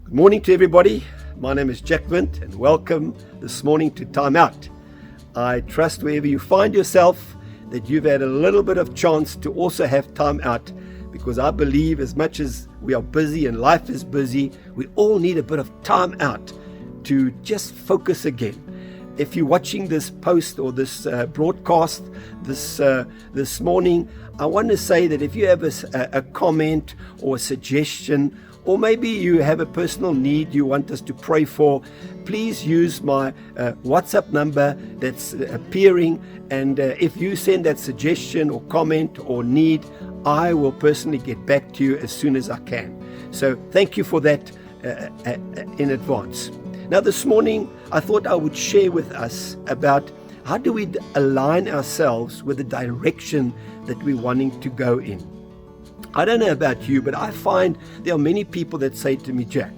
Good morning to everybody. My name is Windt and welcome this morning to Timeout. I trust wherever you find yourself that you've had a little bit of chance to also have time out, because I believe as much as we are busy and life is busy, we all need a bit of time out to just focus again. If you're watching this post or this broadcast this morning, I want to say that if you have a comment or a suggestion, or maybe you have a personal need you want us to pray for, please use my WhatsApp number that's appearing. And if you send that suggestion or comment or need, I will personally get back to you as soon as I can. So thank you for that in advance. Now this morning, I thought I would share with us about how do we align ourselves with the direction that we're wanting to go in. I don't know about you, but I find there are many people that say to me, Jack,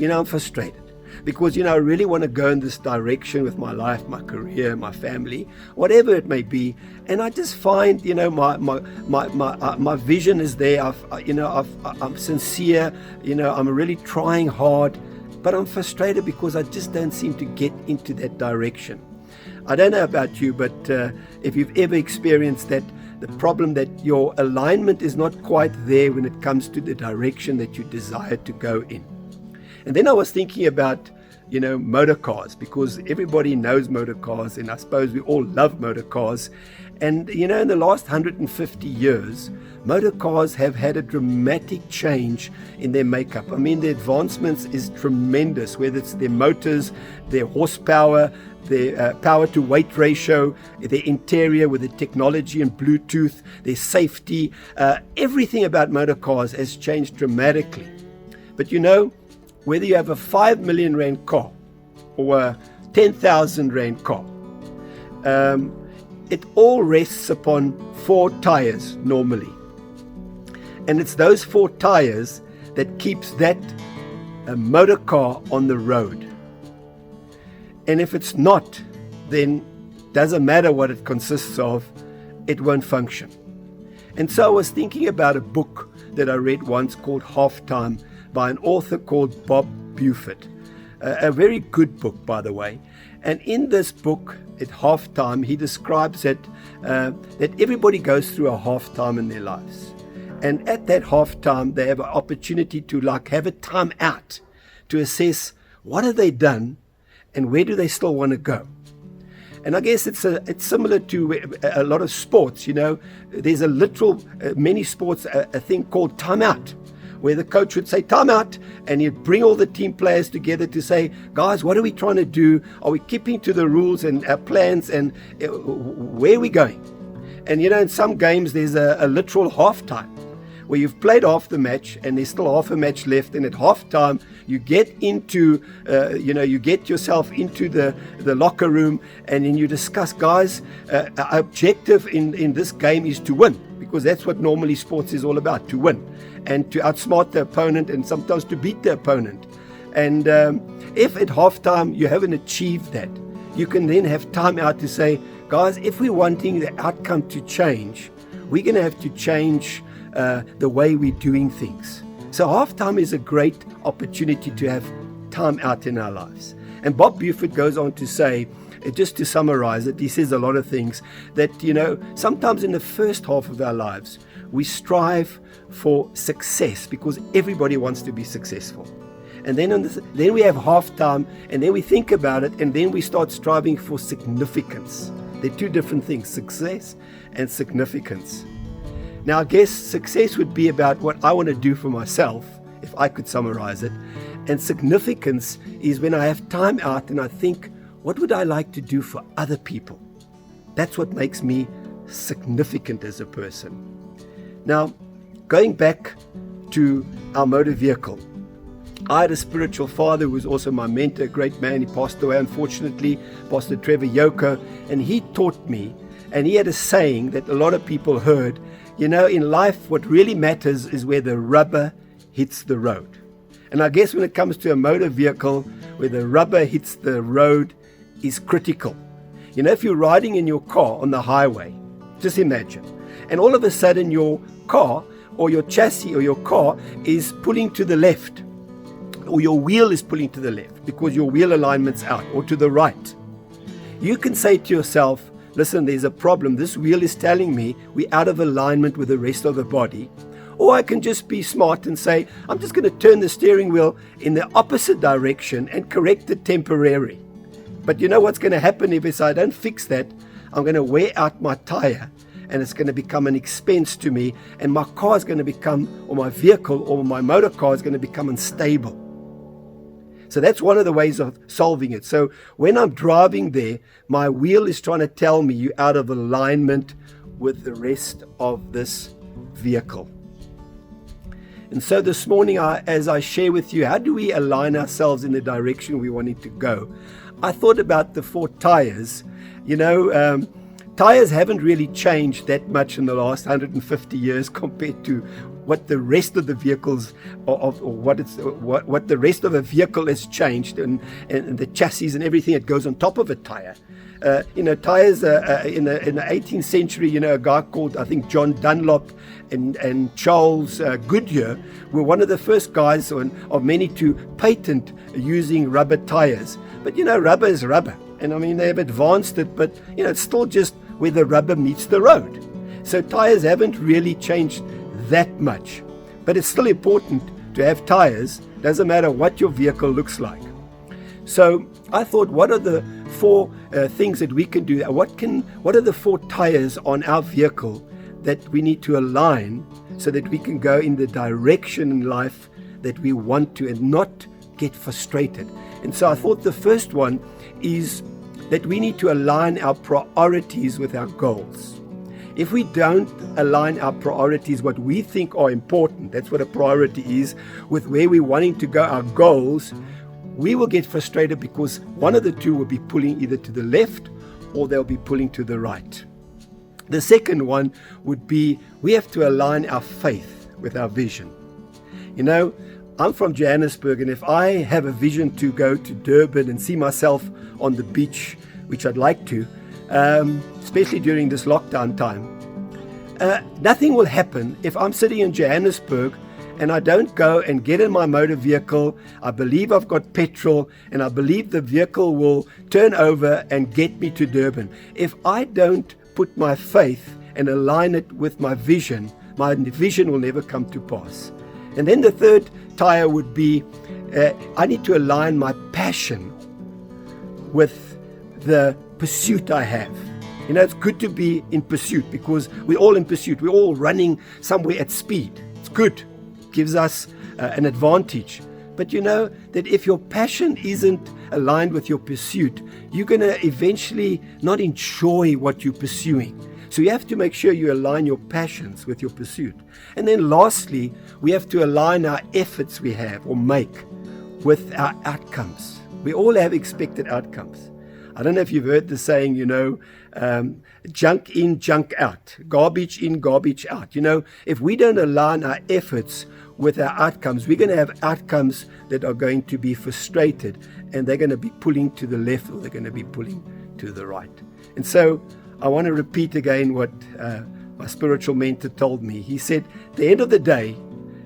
I'm frustrated because, I really want to go in this direction with my life, my career, my family, whatever it may be. And I just find, my vision is there. I'm sincere, I'm really trying hard, but I'm frustrated because I just don't seem to get into that direction. I don't know about you, but if you've ever experienced that, the problem that your alignment is not quite there when it comes to the direction that you desire to go in. And then I was thinking about, motor cars, because everybody knows motor cars, and I suppose we all love motor cars. And, in the last 150 years, motor cars have had a dramatic change in their makeup. I mean, the advancements is tremendous, whether it's their motors, their horsepower, their power to weight ratio, their interior with the technology and Bluetooth, their safety, everything about motor cars has changed dramatically. But whether you have a 5 million rand car or a 10,000 rand car, it all rests upon 4 tires normally. And it's those 4 tires that keeps that motor car on the road. And if it's not, then doesn't matter what it consists of, it won't function. And so I was thinking about a book that I read once called Halftime by an author called Bob Buford. A very good book, by the way. And in this book, at halftime, he describes that everybody goes through a halftime in their lives. And at that halftime, they have an opportunity to have a time out to assess what have they done and where do they still want to go. And I guess it's similar to a lot of sports. There's a literal, many sports, a thing called timeout, where the coach would say timeout, and he'd bring all the team players together to say, guys, what are we trying to do? Are we keeping to the rules and our plans, and where are we going? And in some games there's a literal halftime where you've played half the match and there's still half a match left, and at halftime you get into you get yourself into the locker room, and then you discuss, guys, our objective in this game is to win, because that's what normally sports is all about, to win and to outsmart the opponent and sometimes to beat the opponent. And if at halftime you haven't achieved that, you can then have time out to say, guys, if we're wanting the outcome to change, we're going to have to change the way we're doing things. So halftime is a great opportunity to have time out in our lives. And Bob Buford goes on to say, just to summarize it, he says a lot of things that, sometimes in the first half of our lives, we strive for success because everybody wants to be successful. And then then we have halftime, and then we think about it, and then we start striving for significance. They're 2 different things, success and significance. Now, I guess success would be about what I want to do for myself, if I could summarize it. And significance is when I have time out and I think, what would I like to do for other people? That's what makes me significant as a person. Now, going back to our motor vehicle, I had a spiritual father who was also my mentor, a great man. He passed away, unfortunately, Pastor Trevor Yoko, and he taught me, and he had a saying that a lot of people heard, in life, what really matters is where the rubber hits the road. And I guess when it comes to a motor vehicle, where the rubber hits the road is critical. If you're riding in your car on the highway, just imagine, and all of a sudden your car or your chassis or your car is pulling to the left, or your wheel is pulling to the left because your wheel alignment's out, or to the right, you can say to yourself, listen, there's a problem. This wheel is telling me we're out of alignment with the rest of the body. Or I can just be smart and say, I'm just going to turn the steering wheel in the opposite direction and correct it temporarily. But you know what's going to happen if I don't fix that? I'm going to wear out my tire, and it's going to become an expense to me, and my car is going to become, or my vehicle or my motor car is going to become unstable. So that's one of the ways of solving it. So when I'm driving there, my wheel is trying to tell me you're out of alignment with the rest of this vehicle. And so this morning, as I share with you, how do we align ourselves in the direction we wanted to go? I thought about the 4 tires. Tires haven't really changed that much in the last 150 years compared to what the rest of the vehicles what the rest of a vehicle has changed, and the chassis and everything that goes on top of a tire. Tires in the 18th century, a guy called, I think, John Dunlop and Charles Goodyear were one of the first guys of many to patent using rubber tires. But rubber is rubber, and I mean, they've advanced it, but it's still just where the rubber meets the road. So tires haven't really changed that much, but it's still important to have tires. Doesn't matter what your vehicle looks like. So I thought, what are the 4 things that we can do? What are the 4 tires on our vehicle that we need to align so that we can go in the direction in life that we want to, and not get frustrated? And so I thought the first one is that we need to align our priorities with our goals. If we don't align our priorities, what we think are important, that's what a priority is, with where we're wanting to go, our goals, we will get frustrated because one of the 2 will be pulling either to the left or they'll be pulling to the right. The second one would be we have to align our faith with our vision. I'm from Johannesburg, and if I have a vision to go to Durban and see myself on the beach, which I'd like to, especially during this lockdown time, nothing will happen if I'm sitting in Johannesburg and I don't go and get in my motor vehicle. I believe I've got petrol, and I believe the vehicle will turn over and get me to Durban. If I don't put my faith and align it with my vision will never come to pass. And then the third tire would be, I need to align my passion with the pursuit I have. It's good to be in pursuit, because we're all in pursuit. We're all running somewhere at speed. It's good. It gives us an advantage. But that if your passion isn't aligned with your pursuit, you're going to eventually not enjoy what you're pursuing. So you have to make sure you align your passions with your pursuit. And then lastly, we have to align our efforts we have or make with our outcomes. We all have expected outcomes. I don't know if you've heard the saying, junk in, junk out, garbage in, garbage out. If we don't align our efforts with our outcomes, we're going to have outcomes that are going to be frustrated, and they're going to be pulling to the left or they're going to be pulling to the right. And so I want to repeat again what my spiritual mentor told me. He said, at the end of the day,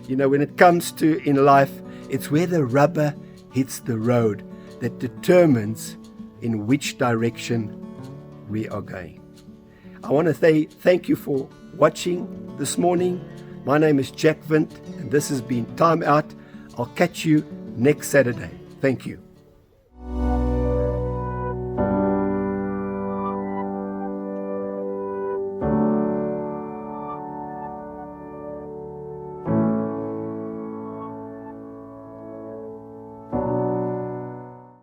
when it comes to in life, it's where the rubber hits the road that determines in which direction we are going. I want to say thank you for watching this morning. My name is Windt, and this has been Time Out. I'll catch you next Saturday. Thank you.